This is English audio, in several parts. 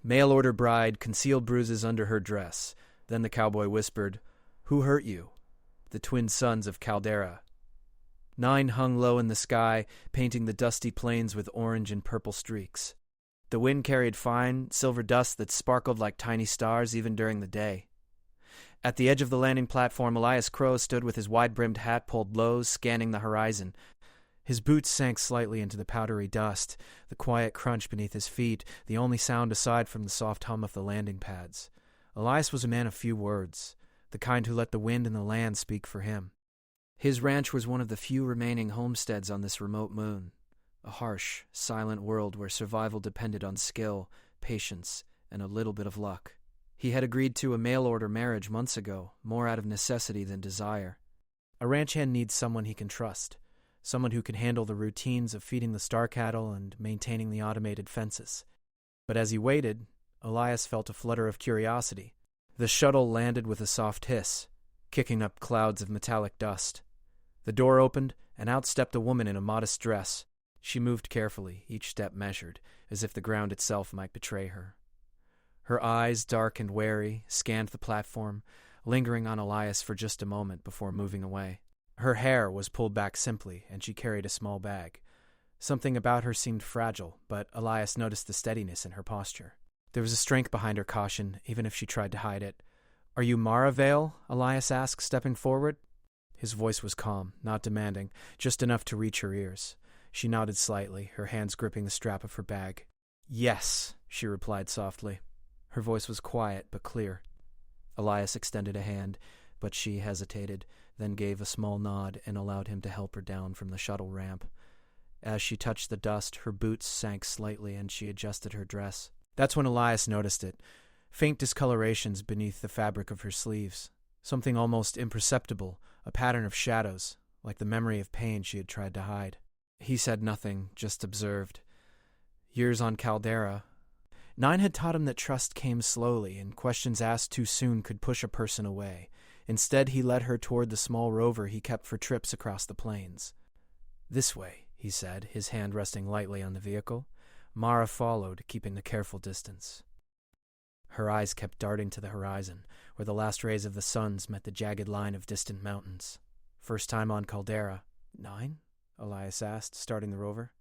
Mail-order bride concealed bruises under her dress. Then the cowboy whispered, "Who hurt you?" "The twin sons of Caldera." 9 hung low in the sky, painting the dusty plains with orange and purple streaks. The wind carried fine, silver dust that sparkled like tiny stars even during the day. At the edge of the landing platform, Elias Crow stood with his wide-brimmed hat pulled low, scanning the horizon. His boots sank slightly into the powdery dust, the quiet crunch beneath his feet, the only sound aside from the soft hum of the landing pads. Elias was a man of few words, the kind who let the wind and the land speak for him. His ranch was one of the few remaining homesteads on this remote moon, a harsh, silent world where survival depended on skill, patience, and a little bit of luck. He had agreed to a mail-order marriage months ago, more out of necessity than desire. A ranch hand needs someone he can trust, someone who can handle the routines of feeding the star cattle and maintaining the automated fences. But as he waited, Elias felt a flutter of curiosity. The shuttle landed with a soft hiss, kicking up clouds of metallic dust. The door opened, and out stepped a woman in a modest dress. She moved carefully, each step measured, as if the ground itself might betray her. Her eyes, dark and wary, scanned the platform, lingering on Elias for just a moment before moving away. Her hair was pulled back simply, and she carried a small bag. Something about her seemed fragile, but Elias noticed the steadiness in her posture. There was a strength behind her caution, even if she tried to hide it. "Are you Mara Vale?" Elias asked, stepping forward. His voice was calm, not demanding, just enough to reach her ears. She nodded slightly, her hands gripping the strap of her bag. "Yes," she replied softly. Her voice was quiet but clear. Elias extended a hand, but she hesitated, then gave a small nod and allowed him to help her down from the shuttle ramp. As she touched the dust, her boots sank slightly and she adjusted her dress. That's when Elias noticed it. Faint discolorations beneath the fabric of her sleeves. Something almost imperceptible, a pattern of shadows, like the memory of pain she had tried to hide. He said nothing, just observed. Years on Caldera. 9 had taught him that trust came slowly, and questions asked too soon could push a person away. Instead, he led her toward the small rover he kept for trips across the plains. "This way," he said, his hand resting lightly on the vehicle. Mara followed, keeping the careful distance. Her eyes kept darting to the horizon, where the last rays of the suns met the jagged line of distant mountains. "First time on Caldera." 9? Elias asked, starting the rover.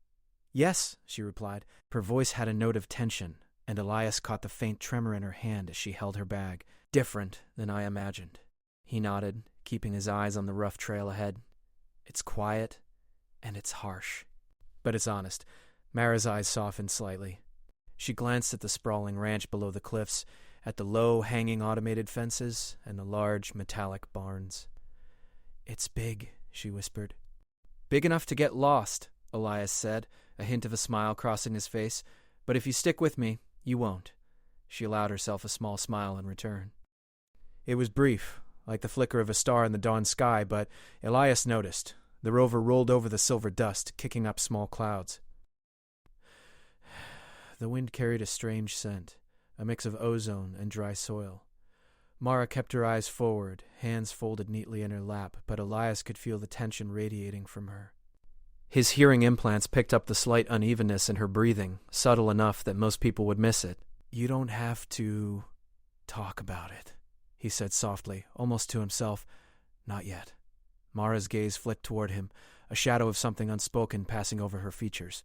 "Yes," she replied. Her voice had a note of tension, and Elias caught the faint tremor in her hand as she held her bag. "Different than I imagined." He nodded, keeping his eyes on the rough trail ahead. "It's quiet, and it's harsh. But it's honest." Mara's eyes softened slightly. She glanced at the sprawling ranch below the cliffs, at the low, hanging automated fences, and the large, metallic barns. "It's big," she whispered. "Big enough to get lost," Elias said, a hint of a smile crossing his face. "But if you stick with me, you won't." She allowed herself a small smile in return. It was brief, like the flicker of a star in the dawn sky, but Elias noticed. The rover rolled over the silver dust, kicking up small clouds. The wind carried a strange scent, a mix of ozone and dry soil. Mara kept her eyes forward, hands folded neatly in her lap, but Elias could feel the tension radiating from her. His hearing implants picked up the slight unevenness in her breathing, subtle enough that most people would miss it. "You don't have to talk about it," he said softly, almost to himself. "Not yet." Mara's gaze flicked toward him, a shadow of something unspoken passing over her features.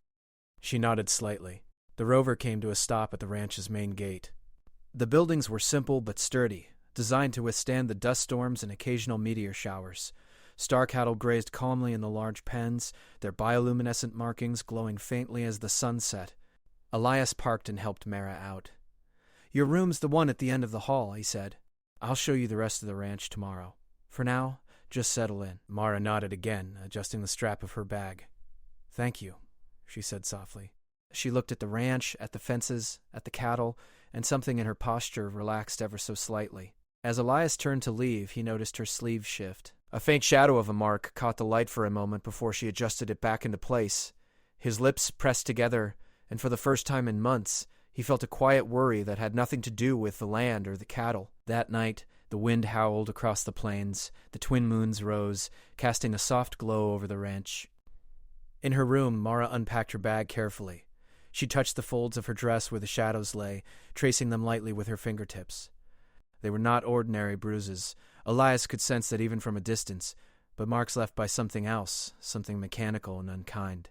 She nodded slightly. The rover came to a stop at the ranch's main gate. The buildings were simple but sturdy, designed to withstand the dust storms and occasional meteor showers. Star cattle grazed calmly in the large pens, their bioluminescent markings glowing faintly as the sun set. Elias parked and helped Mara out. "Your room's the one at the end of the hall," he said. "I'll show you the rest of the ranch tomorrow. For now, just settle in." Mara nodded again, adjusting the strap of her bag. "Thank you," she said softly. She looked at the ranch, at the fences, at the cattle, and something in her posture relaxed ever so slightly. As Elias turned to leave, he noticed her sleeve shift. A faint shadow of a mark caught the light for a moment before she adjusted it back into place. His lips pressed together, and for the first time in months, he felt a quiet worry that had nothing to do with the land or the cattle. That night, the wind howled across the plains, the twin moons rose, casting a soft glow over the ranch. In her room, Mara unpacked her bag carefully. She touched the folds of her dress where the shadows lay, tracing them lightly with her fingertips. They were not ordinary bruises. Elias could sense that even from a distance, but marks left by something else, something mechanical and unkind.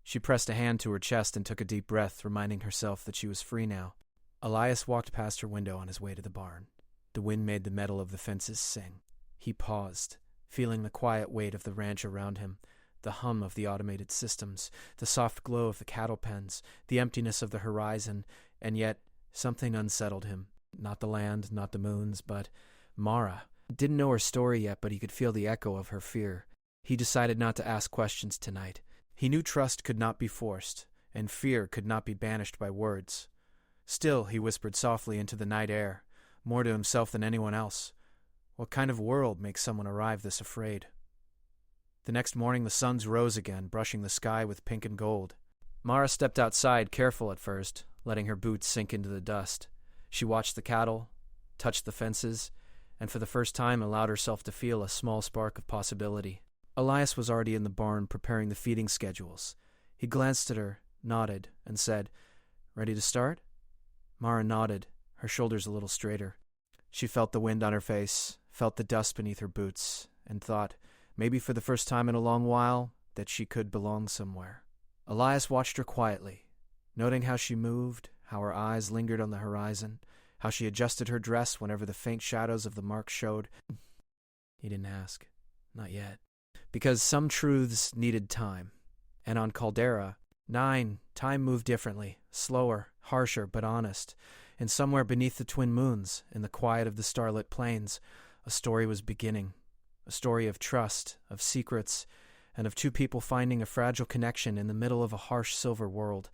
She pressed a hand to her chest and took a deep breath, reminding herself that she was free now. Elias walked past her window on his way to the barn. The wind made the metal of the fences sing. He paused, feeling the quiet weight of the ranch around him, the hum of the automated systems, the soft glow of the cattle pens, the emptiness of the horizon, and yet something unsettled him. Not the land, not the moons, but Mara. Didn't know her story yet, but he could feel the echo of her fear. He decided not to ask questions tonight. He knew trust could not be forced, and fear could not be banished by words. Still, he whispered softly into the night air, more to himself than anyone else. What kind of world makes someone arrive this afraid? The next morning the suns rose again, brushing the sky with pink and gold. Mara stepped outside, careful at first, letting her boots sink into the dust. She watched the cattle, touched the fences, and for the first time allowed herself to feel a small spark of possibility. Elias was already in the barn preparing the feeding schedules. He glanced at her, nodded, and said, "Ready to start?" Mara nodded, her shoulders a little straighter. She felt the wind on her face, felt the dust beneath her boots, and thought, maybe for the first time in a long while, that she could belong somewhere. Elias watched her quietly, noting how she moved, how her eyes lingered on the horizon, how she adjusted her dress whenever the faint shadows of the marks showed. He didn't ask. Not yet. Because some truths needed time. And on Caldera, 9, time moved differently, slower, harsher, but honest. And somewhere beneath the twin moons, in the quiet of the starlit plains, a story was beginning. A story of trust, of secrets, and of two people finding a fragile connection in the middle of a harsh silver world.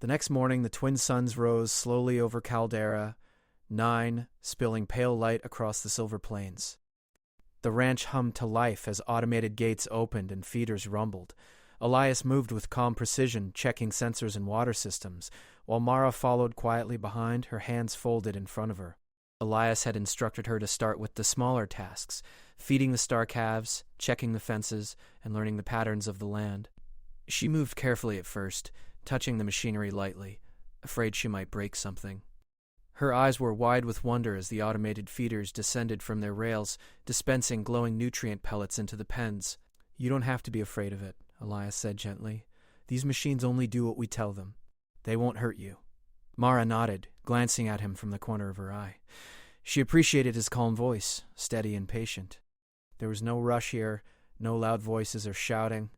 The next morning, the twin suns rose slowly over Caldera, 9, spilling pale light across the silver plains. The ranch hummed to life as automated gates opened and feeders rumbled. Elias moved with calm precision, checking sensors and water systems, while Mara followed quietly behind, her hands folded in front of her. Elias had instructed her to start with the smaller tasks, feeding the star calves, checking the fences, and learning the patterns of the land. She moved carefully at first, touching the machinery lightly, afraid she might break something. Her eyes were wide with wonder as the automated feeders descended from their rails, dispensing glowing nutrient pellets into the pens. "You don't have to be afraid of it," Elias said gently. "These machines only do what we tell them. They won't hurt you." Mara nodded, glancing at him from the corner of her eye. She appreciated his calm voice, steady and patient. There was no rush here, no loud voices or shouting,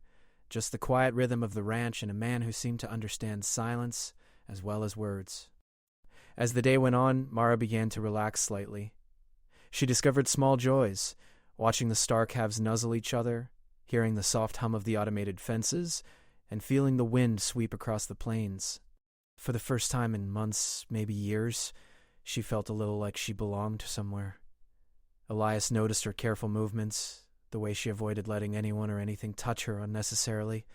just the quiet rhythm of the ranch and a man who seemed to understand silence as well as words. As the day went on, Mara began to relax slightly. She discovered small joys, watching the star calves nuzzle each other, hearing the soft hum of the automated fences, and feeling the wind sweep across the plains. For the first time in months, maybe years, she felt a little like she belonged somewhere. Elias noticed her careful movements, the way she avoided letting anyone or anything touch her unnecessarily.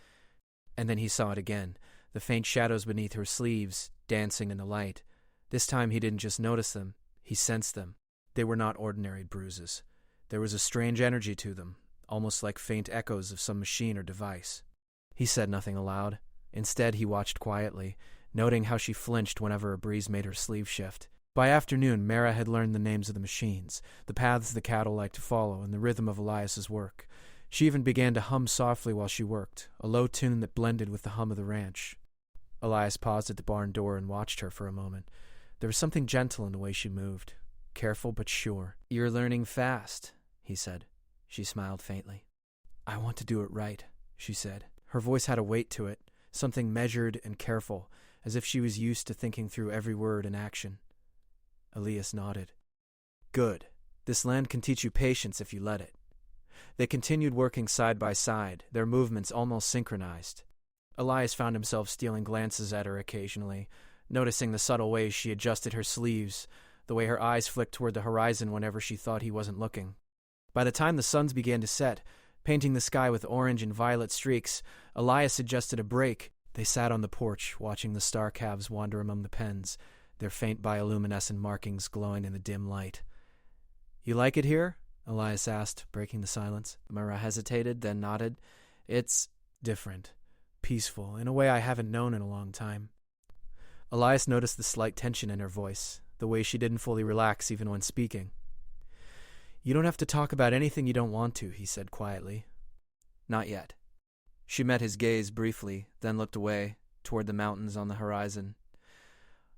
And then he saw it again, the faint shadows beneath her sleeves, dancing in the light. This time he didn't just notice them, he sensed them. They were not ordinary bruises. There was a strange energy to them, almost like faint echoes of some machine or device. He said nothing aloud. Instead, he watched quietly, noting how she flinched whenever a breeze made her sleeve shift. By afternoon, Mara had learned the names of the machines, the paths the cattle liked to follow, and the rhythm of Elias's work. She even began to hum softly while she worked, a low tune that blended with the hum of the ranch. Elias paused at the barn door and watched her for a moment. There was something gentle in the way she moved, careful but sure. "You're learning fast," he said. She smiled faintly. "I want to do it right," she said. Her voice had a weight to it, something measured and careful, as if she was used to thinking through every word and action. Elias nodded. "Good. This land can teach you patience if you let it." They continued working side by side, their movements almost synchronized. Elias found himself stealing glances at her occasionally, noticing the subtle ways she adjusted her sleeves, the way her eyes flicked toward the horizon whenever she thought he wasn't looking. By the time the suns began to set, painting the sky with orange and violet streaks, Elias suggested a break. They sat on the porch, watching the star calves wander among the pens, their faint bioluminescent markings glowing in the dim light. "You like it here?" Elias asked, breaking the silence. Mara hesitated, then nodded. "It's different. peaceful, in a way I haven't known in a long time. Elias noticed the slight tension in her voice, the way she didn't fully relax even when speaking. "You don't have to talk about anything you don't want to," he said quietly. "Not yet." She met his gaze briefly, then looked away, toward the mountains on the horizon.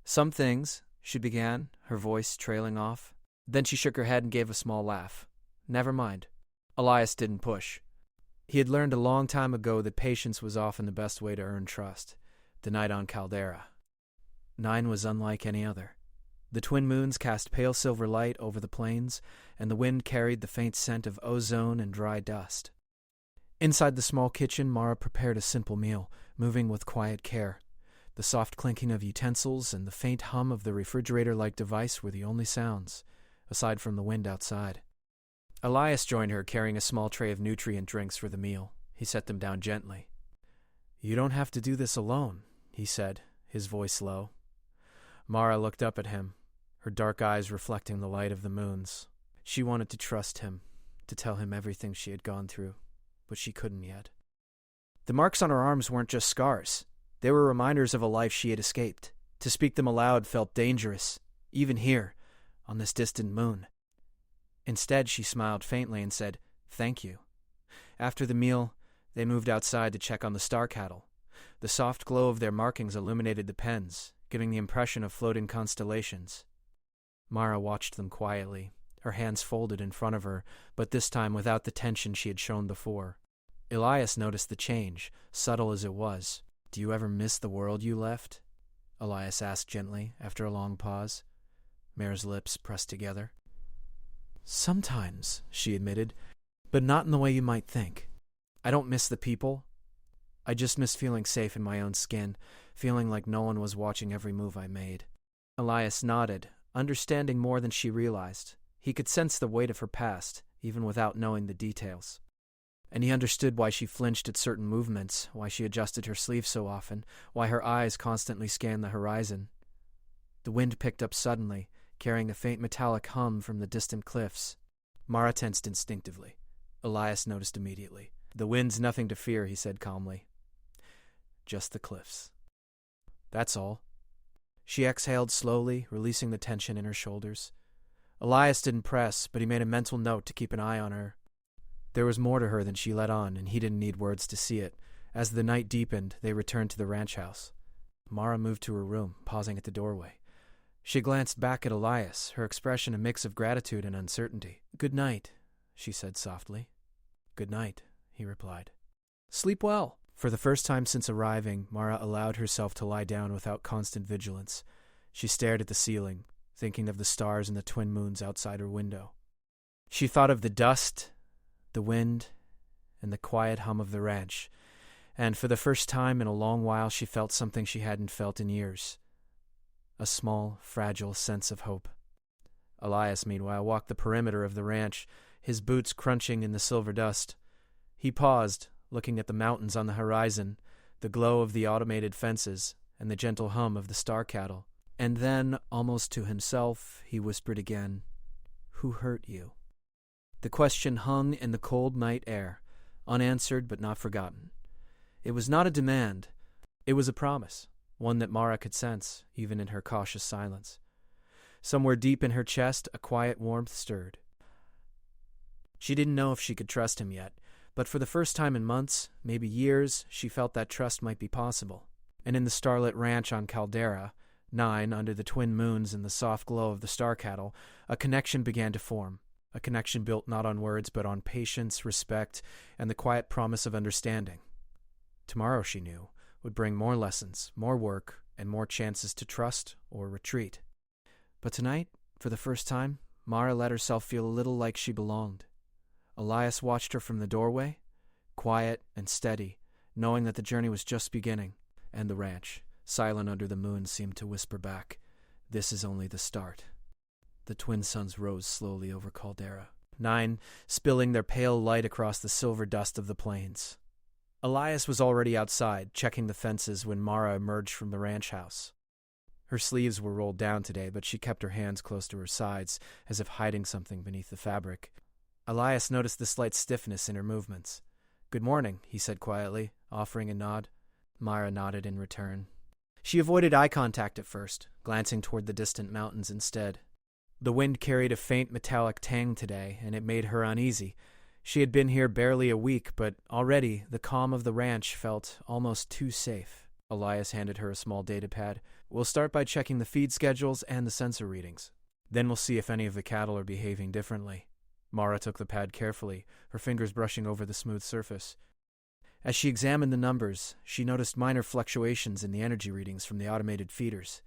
"Some things," she began, her voice trailing off. Then she shook her head and gave a small laugh. "Never mind." Elias didn't push. He had learned a long time ago that patience was often the best way to earn trust. The night on Caldera. 9 was unlike any other. The twin moons cast pale silver light over the plains, and the wind carried the faint scent of ozone and dry dust. Inside the small kitchen, Mara prepared a simple meal, moving with quiet care. The soft clinking of utensils and the faint hum of the refrigerator-like device were the only sounds, aside from the wind outside. Elias joined her, carrying a small tray of nutrient drinks for the meal. He set them down gently. "You don't have to do this alone," he said, his voice low. Mara looked up at him, her dark eyes reflecting the light of the moons. She wanted to trust him, to tell him everything she had gone through, but she couldn't yet. The marks on her arms weren't just scars. They were reminders of a life she had escaped. To speak them aloud felt dangerous, even here, on this distant moon. Instead, she smiled faintly and said, "Thank you." After the meal, they moved outside to check on the star cattle. The soft glow of their markings illuminated the pens, giving the impression of floating constellations. Mara watched them quietly, her hands folded in front of her, but this time without the tension she had shown before. Elias noticed the change, subtle as it was. "Do you ever miss the world you left?" Elias asked gently, after a long pause. Mare's lips pressed together. "Sometimes," she admitted, "but not in the way you might think. I don't miss the people. I just miss feeling safe in my own skin, feeling like no one was watching every move I made." Elias nodded, understanding more than she realized. He could sense the weight of her past, even without knowing the details. And he understood why she flinched at certain movements, why she adjusted her sleeve so often, why her eyes constantly scanned the horizon. The wind picked up suddenly, carrying a faint metallic hum from the distant cliffs. Mara tensed instinctively. Elias noticed immediately. "The wind's nothing to fear," he said calmly. "Just the cliffs." "That's all." She exhaled slowly, releasing the tension in her shoulders. Elias didn't press, but he made a mental note to keep an eye on her. There was more to her than she let on, and he didn't need words to see it. As the night deepened, they returned to the ranch house. Mara moved to her room, pausing at the doorway. She glanced back at Elias, her expression a mix of gratitude and uncertainty. "Good night," she said softly. "Good night," he replied. "Sleep well." For the first time since arriving, Mara allowed herself to lie down without constant vigilance. She stared at the ceiling, thinking of the stars and the twin moons outside her window. She thought of the dust, the wind, and the quiet hum of the ranch, and for the first time in a long while she felt something she hadn't felt in years. A small, fragile sense of hope. Elias, meanwhile, walked the perimeter of the ranch, his boots crunching in the silver dust. He paused, looking at the mountains on the horizon, the glow of the automated fences, and the gentle hum of the star cattle. And then, almost to himself, he whispered again, "Who hurt you?" The question hung in the cold night air, unanswered but not forgotten. It was not a demand. It was a promise, one that Mara could sense, even in her cautious silence. Somewhere deep in her chest, a quiet warmth stirred. She didn't know if she could trust him yet, but for the first time in months, maybe years, she felt that trust might be possible. And in the starlit ranch on Caldera, 9 under the twin moons and the soft glow of the star cattle, a connection began to form. A connection built not on words but on patience, respect, and the quiet promise of understanding. Tomorrow, she knew, would bring more lessons, more work, and more chances to trust or retreat. But tonight, for the first time, Mara let herself feel a little like she belonged. Elias watched her from the doorway, quiet and steady, knowing that the journey was just beginning, and the ranch, silent under the moon, seemed to whisper back, "This is only the start." The twin suns rose slowly over Caldera, 9 spilling their pale light across the silver dust of the plains. Elias was already outside, checking the fences when Mara emerged from the ranch house. Her sleeves were rolled down today, but she kept her hands close to her sides, as if hiding something beneath the fabric. Elias noticed the slight stiffness in her movements. "Good morning," he said quietly, offering a nod. Mara nodded in return. She avoided eye contact at first, glancing toward the distant mountains instead. The wind carried a faint metallic tang today, and it made her uneasy. She had been here barely a week, but already the calm of the ranch felt almost too safe. Elias handed her a small datapad. We'll start by checking the feed schedules and the sensor readings. Then we'll see if any of the cattle are behaving differently. Mara took the pad carefully, her fingers brushing over the smooth surface. As she examined the numbers, she noticed minor fluctuations in the energy readings from the automated feeders.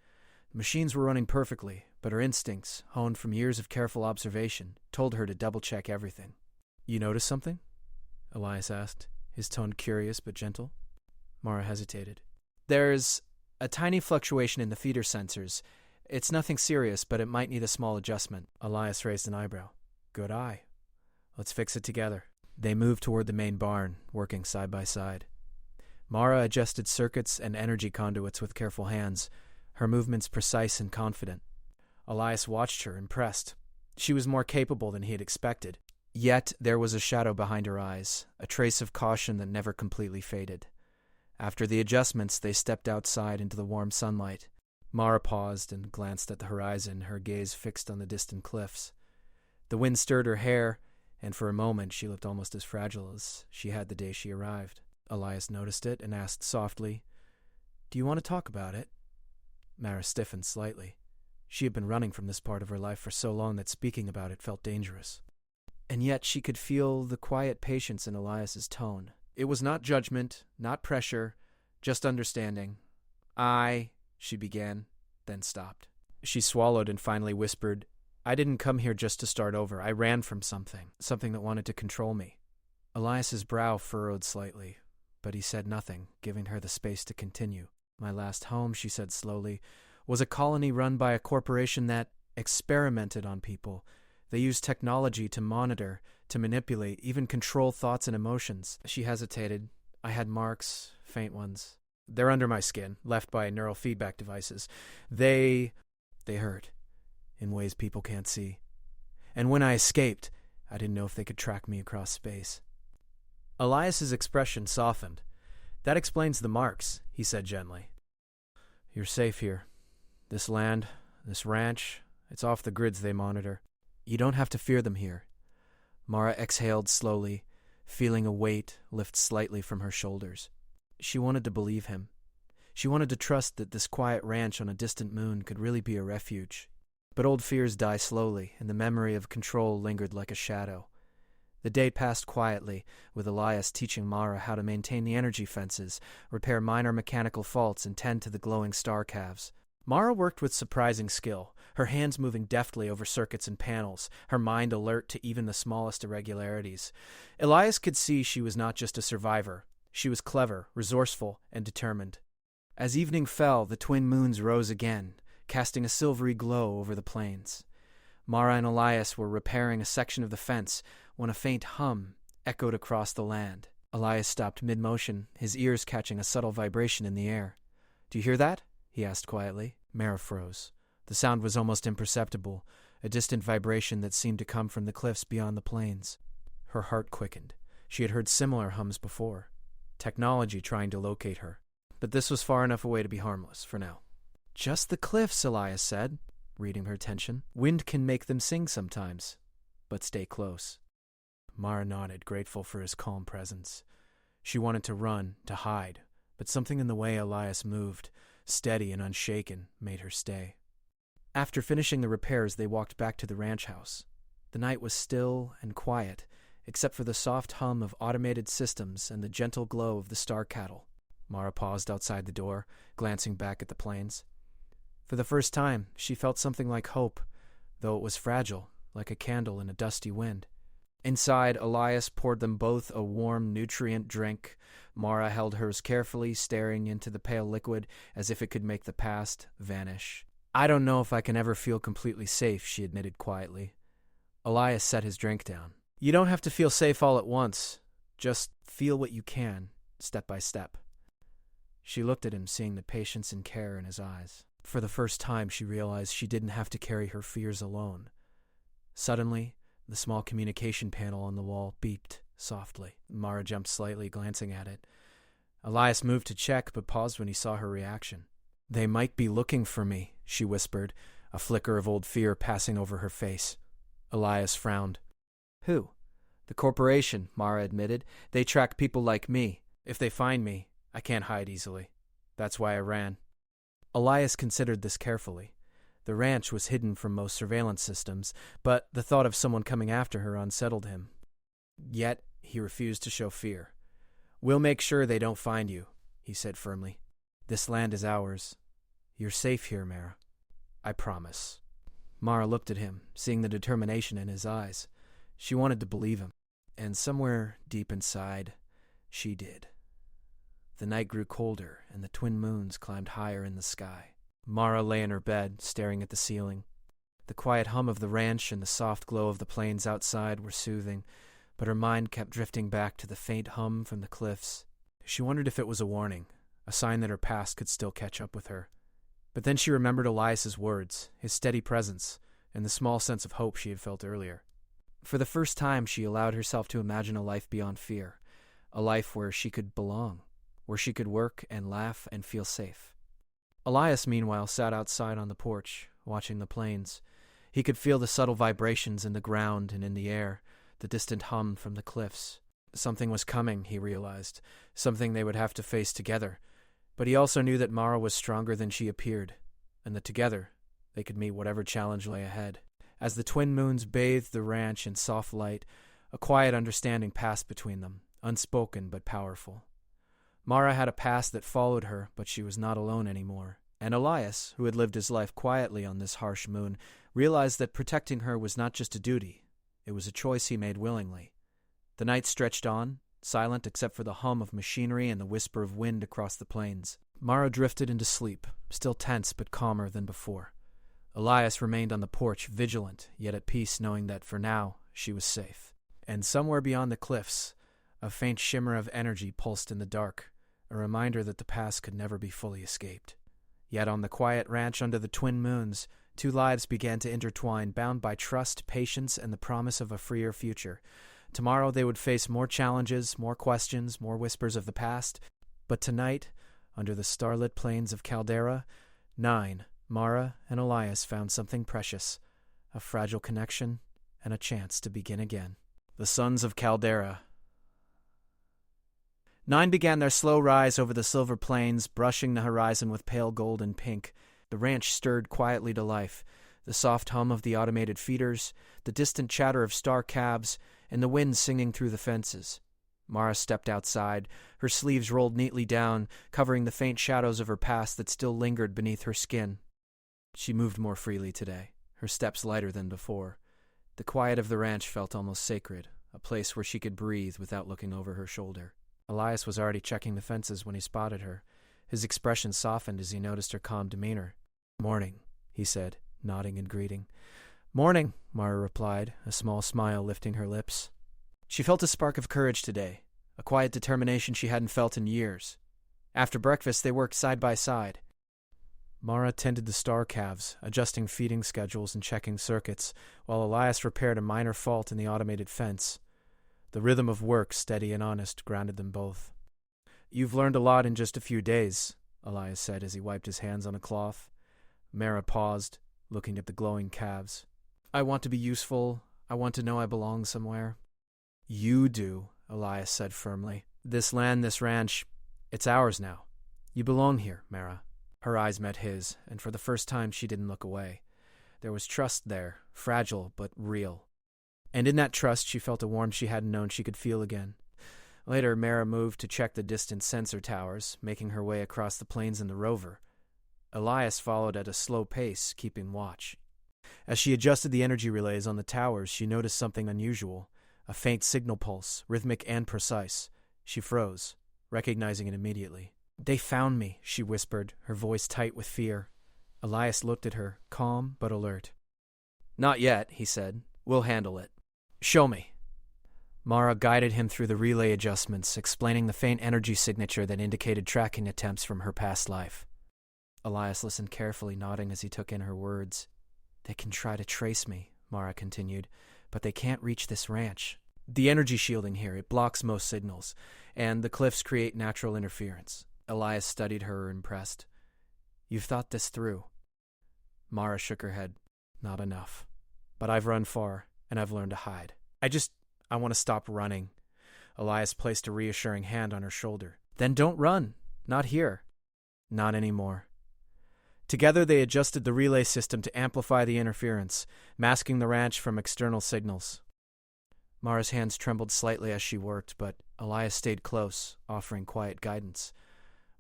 The machines were running perfectly, but her instincts, honed from years of careful observation, told her to double-check everything. You notice something? Elias asked, his tone curious but gentle. Mara hesitated. There's a tiny fluctuation in the feeder sensors. It's nothing serious, but it might need a small adjustment. Elias raised an eyebrow. Good eye. Let's fix it together. They moved toward the main barn, working side by side. Mara adjusted circuits and energy conduits with careful hands, her movements precise and confident. Elias watched her, impressed. She was more capable than he had expected. Yet there was a shadow behind her eyes, a trace of caution that never completely faded. After the adjustments, they stepped outside into the warm sunlight. Mara paused and glanced at the horizon, her gaze fixed on the distant cliffs. The wind stirred her hair, and for a moment she looked almost as fragile as she had the day she arrived. Elias noticed it and asked softly, Do you want to talk about it? Mara stiffened slightly. She had been running from this part of her life for so long that speaking about it felt dangerous. And yet she could feel the quiet patience in Elias's tone. It was not judgment, not pressure, just understanding. She began, then stopped. She swallowed and finally whispered, I didn't come here just to start over. I ran from something that wanted to control me. Elias's brow furrowed slightly, but he said nothing, giving her the space to continue. My last home, she said slowly, was a colony run by a corporation that experimented on people. They used technology to monitor, to manipulate, even control thoughts and emotions. She hesitated. I had marks, faint ones. They're under my skin, left by neural feedback devices. They hurt, in ways people can't see. And when I escaped, I didn't know if they could track me across space. Elias's expression softened. That explains the marks, he said gently. You're safe here. This land, this ranch, it's off the grids they monitor. You don't have to fear them here. Mara exhaled slowly, feeling a weight lift slightly from her shoulders. She wanted to believe him. She wanted to trust that this quiet ranch on a distant moon could really be a refuge. But old fears die slowly, and the memory of control lingered like a shadow. The day passed quietly, with Elias teaching Mara how to maintain the energy fences, repair minor mechanical faults, and tend to the glowing star calves. Mara worked with surprising skill, her hands moving deftly over circuits and panels, her mind alert to even the smallest irregularities. Elias could see she was not just a survivor. She was clever, resourceful, and determined. As evening fell, the twin moons rose again, casting a silvery glow over the plains. Mara and Elias were repairing a section of the fence when a faint hum echoed across the land. Elias stopped mid-motion, his ears catching a subtle vibration in the air. Do you hear that? He asked quietly. Mara froze. The sound was almost imperceptible, a distant vibration that seemed to come from the cliffs beyond the plains. Her heart quickened. She had heard similar hums before. Technology trying to locate her. But this was far enough away to be harmless, for now. Just the cliffs, Elias said, reading her tension. Wind can make them sing sometimes, but stay close. Mara nodded, grateful for his calm presence. She wanted to run, to hide, but something in the way Elias moved, steady and unshaken, made her stay. After finishing the repairs, they walked back to the ranch house. The night was still and quiet, except for the soft hum of automated systems and the gentle glow of the star cattle. Mara paused outside the door, glancing back at the plains. For the first time, she felt something like hope, though it was fragile, like a candle in a dusty wind. Inside, Elias poured them both a warm, nutrient drink. Mara held hers carefully, staring into the pale liquid as if it could make the past vanish. I don't know if I can ever feel completely safe, she admitted quietly. Elias set his drink down. You don't have to feel safe all at once. Just feel what you can, step by step. She looked at him, seeing the patience and care in his eyes. For the first time, she realized she didn't have to carry her fears alone. Suddenly, the small communication panel on the wall beeped softly. Mara jumped slightly, glancing at it. Elias moved to check, but paused when he saw her reaction. "They might be looking for me," she whispered, a flicker of old fear passing over her face. Elias frowned. "Who?" "The corporation," Mara admitted. "They track people like me. If they find me, I can't hide easily. That's why I ran." Elias considered this carefully. The ranch was hidden from most surveillance systems, but the thought of someone coming after her unsettled him. Yet, he refused to show fear. "We'll make sure they don't find you," he said firmly. "This land is ours. You're safe here, Mara. I promise." Mara looked at him, seeing the determination in his eyes. She wanted to believe him, and somewhere deep inside, she did. The night grew colder, and the twin moons climbed higher in the sky. Mara lay in her bed, staring at the ceiling. The quiet hum of the ranch and the soft glow of the plains outside were soothing, but her mind kept drifting back to the faint hum from the cliffs. She wondered if it was a warning, a sign that her past could still catch up with her. But then she remembered Elias's words, his steady presence, and the small sense of hope she had felt earlier. For the first time, she allowed herself to imagine a life beyond fear, a life where she could belong, where she could work and laugh and feel safe. Elias, meanwhile, sat outside on the porch, watching the plains. He could feel the subtle vibrations in the ground and in the air, the distant hum from the cliffs. Something was coming, he realized, something they would have to face together. But he also knew that Mara was stronger than she appeared, and that together they could meet whatever challenge lay ahead. As the twin moons bathed the ranch in soft light, a quiet understanding passed between them, unspoken but powerful. Mara had a past that followed her, but she was not alone anymore. And Elias, who had lived his life quietly on this harsh moon, realized that protecting her was not just a duty. It was a choice he made willingly. The night stretched on, silent except for the hum of machinery and the whisper of wind across the plains. Mara drifted into sleep, still tense but calmer than before. Elias remained on the porch, vigilant, yet at peace, knowing that for now she was safe. And somewhere beyond the cliffs, a faint shimmer of energy pulsed in the dark, a reminder that the past could never be fully escaped. Yet on the quiet ranch under the twin moons, two lives began to intertwine, bound by trust, patience, and the promise of a freer future. Tomorrow they would face more challenges, more questions, more whispers of the past. But tonight, under the starlit plains of Caldera, 9, Mara and Elias found something precious, a fragile connection, and a chance to begin again. The sons of Caldera. 9 began their slow rise over the silver plains, brushing the horizon with pale gold and pink. The ranch stirred quietly to life, the soft hum of the automated feeders, the distant chatter of star calves, and the wind singing through the fences. Mara stepped outside, her sleeves rolled neatly down, covering the faint shadows of her past that still lingered beneath her skin. She moved more freely today, her steps lighter than before. The quiet of the ranch felt almost sacred, a place where she could breathe without looking over her shoulder. Elias was already checking the fences when he spotted her. His expression softened as he noticed her calm demeanor. "Morning," he said, nodding in greeting. "Morning," Mara replied, a small smile lifting her lips. She felt a spark of courage today, a quiet determination she hadn't felt in years. After breakfast, they worked side by side. Mara tended the star calves, adjusting feeding schedules and checking circuits, while Elias repaired a minor fault in the automated fence. The rhythm of work, steady and honest, grounded them both. "You've learned a lot in just a few days," Elias said as he wiped his hands on a cloth. Mara paused, looking at the glowing calves. "I want to be useful. I want to know I belong somewhere." "You do," Elias said firmly. "This land, this ranch, it's ours now. You belong here, Mara." Her eyes met his, and for the first time she didn't look away. There was trust there, fragile but real. And in that trust she felt a warmth she hadn't known she could feel again. Later, Mara moved to check the distant sensor towers, making her way across the plains in the rover. Elias followed at a slow pace, keeping watch. As she adjusted the energy relays on the towers, she noticed something unusual, a faint signal pulse, rhythmic and precise. She froze, recognizing it immediately. "They found me," she whispered, her voice tight with fear. Elias looked at her, calm but alert. "Not yet," he said. "We'll handle it. Show me." Mara guided him through the relay adjustments, explaining the faint energy signature that indicated tracking attempts from her past life. Elias listened carefully, nodding as he took in her words. "They can try to trace me," Mara continued, "but they can't reach this ranch. The energy shielding here, it blocks most signals. and the cliffs create natural interference. Elias studied her, impressed. You've thought this through. Mara shook her head. Not enough. But I've run far, and I've learned to hide. I want to stop running. Elias placed a reassuring hand on her shoulder. Then don't run. Not here. Not anymore. Together they adjusted the relay system to amplify the interference, masking the ranch from external signals. Mara's hands trembled slightly as she worked, but Elias stayed close, offering quiet guidance.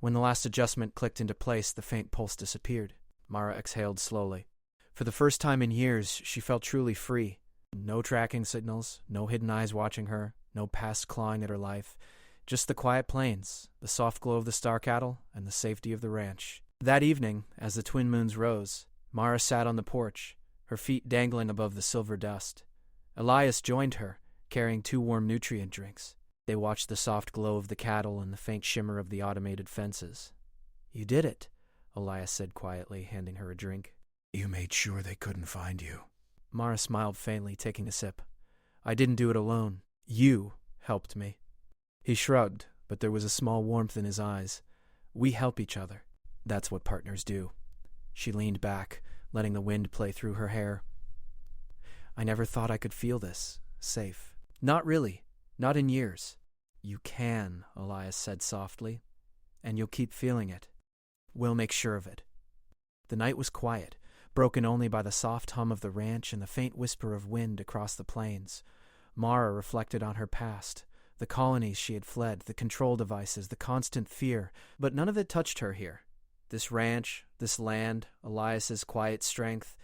When the last adjustment clicked into place, the faint pulse disappeared. Mara exhaled slowly. For the first time in years, she felt truly free. No tracking signals, no hidden eyes watching her, no past clawing at her life. Just the quiet plains, the soft glow of the star cattle, and the safety of the ranch. That evening, as the twin moons rose, Mara sat on the porch, her feet dangling above the silver dust. Elias joined her, carrying 2 warm nutrient drinks. They watched the soft glow of the cattle and the faint shimmer of the automated fences. You did it, Elias said quietly, handing her a drink. You made sure they couldn't find you. Mara smiled faintly, taking a sip. I didn't do it alone. You helped me. He shrugged, but there was a small warmth in his eyes. We help each other. That's what partners do. She leaned back, letting the wind play through her hair. I never thought I could feel this. Safe. Not really. Not in years. You can, Elias said softly. And you'll keep feeling it. We'll make sure of it. The night was quiet, broken only by the soft hum of the ranch and the faint whisper of wind across the plains. Mara reflected on her past, the colonies she had fled, the control devices, the constant fear, but none of it touched her here. This ranch, this land, Elias's quiet strength,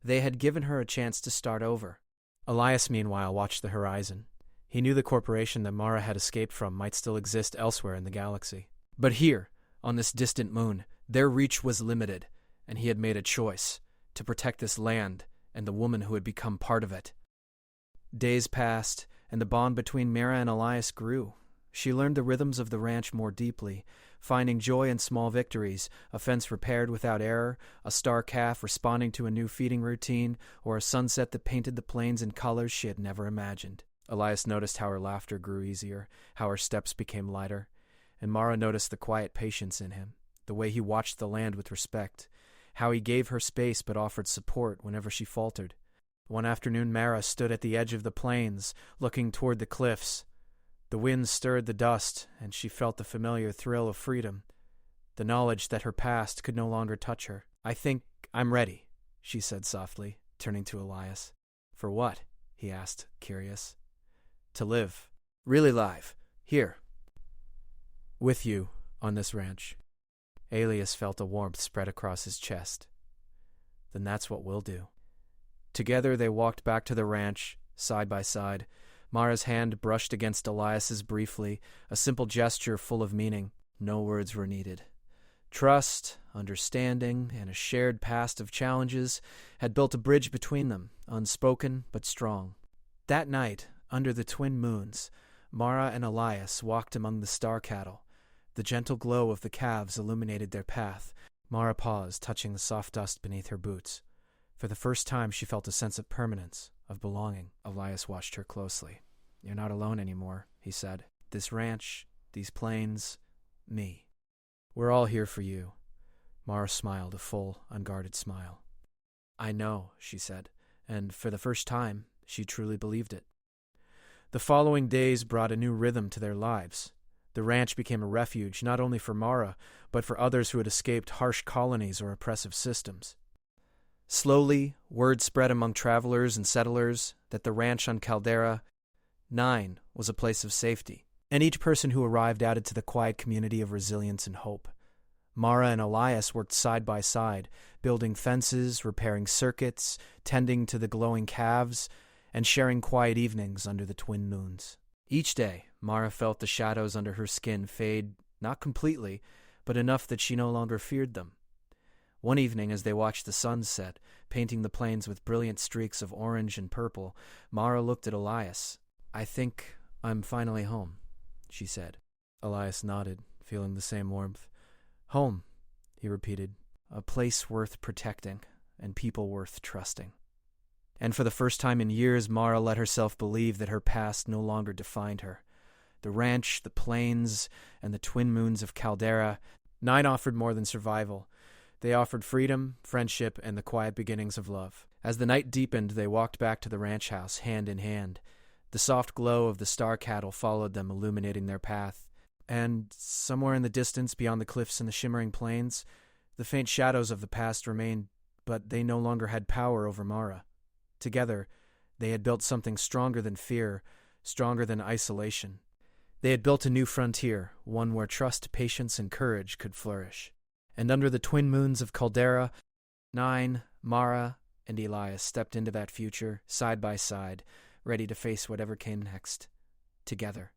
they had given her a chance to start over. Elias, meanwhile, watched the horizon. He knew the corporation that Mara had escaped from might still exist elsewhere in the galaxy. But here, on this distant moon, their reach was limited, and he had made a choice to protect this land and the woman who had become part of it. Days passed, and the bond between Mara and Elias grew. She learned the rhythms of the ranch more deeply, finding joy in small victories, a fence repaired without error, a star calf responding to a new feeding routine, or a sunset that painted the plains in colors she had never imagined. Elias noticed how her laughter grew easier, how her steps became lighter, and Mara noticed the quiet patience in him, the way he watched the land with respect, how he gave her space but offered support whenever she faltered. One afternoon Mara stood at the edge of the plains, looking toward the cliffs. The wind stirred the dust, and she felt the familiar thrill of freedom, the knowledge that her past could no longer touch her. I think I'm ready, she said softly, turning to Elias. For what? He asked, curious. To live. Really live. Here. With you, on this ranch. Elias felt a warmth spread across his chest. Then that's what we'll do. Together they walked back to the ranch, side by side. Mara's hand brushed against Elias's briefly, a simple gesture full of meaning. No words were needed. Trust, understanding, and a shared past of challenges had built a bridge between them, unspoken but strong. That night, under the twin moons, Mara and Elias walked among the star cattle. The gentle glow of the calves illuminated their path. Mara paused, touching the soft dust beneath her boots. For the first time she felt a sense of permanence, of belonging. Elias watched her closely. You're not alone anymore, he said. This ranch, these plains, me. We're all here for you. Mara smiled, a full, unguarded smile. I know, she said, and for the first time, she truly believed it. The following days brought a new rhythm to their lives. The ranch became a refuge not only for Mara, but for others who had escaped harsh colonies or oppressive systems. Slowly, word spread among travelers and settlers that the ranch on Caldera 9 was a place of safety, and each person who arrived added to the quiet community of resilience and hope. Mara and Elias worked side by side, building fences, repairing circuits, tending to the glowing calves, and sharing quiet evenings under the twin moons. Each day, Mara felt the shadows under her skin fade, not completely, but enough that she no longer feared them. One evening, as they watched the sun set, painting the plains with brilliant streaks of orange and purple, Mara looked at Elias. I think I'm finally home, she said. Elias nodded, feeling the same warmth. Home, he repeated. A place worth protecting, and people worth trusting. And for the first time in years, Mara let herself believe that her past no longer defined her. the ranch, the plains, and the twin moons of Caldera. 9 offered more than survival. They offered freedom, friendship, and the quiet beginnings of love. As the night deepened, they walked back to the ranch house, hand in hand. The soft glow of the star cattle followed them, illuminating their path. And somewhere in the distance, beyond the cliffs and the shimmering plains, the faint shadows of the past remained, but they no longer had power over Mara. Together, they had built something stronger than fear, stronger than isolation. They had built a new frontier, one where trust, patience, and courage could flourish. And under the twin moons of Caldera, 9, Mara, and Elias stepped into that future, side by side, ready to face whatever came next, together.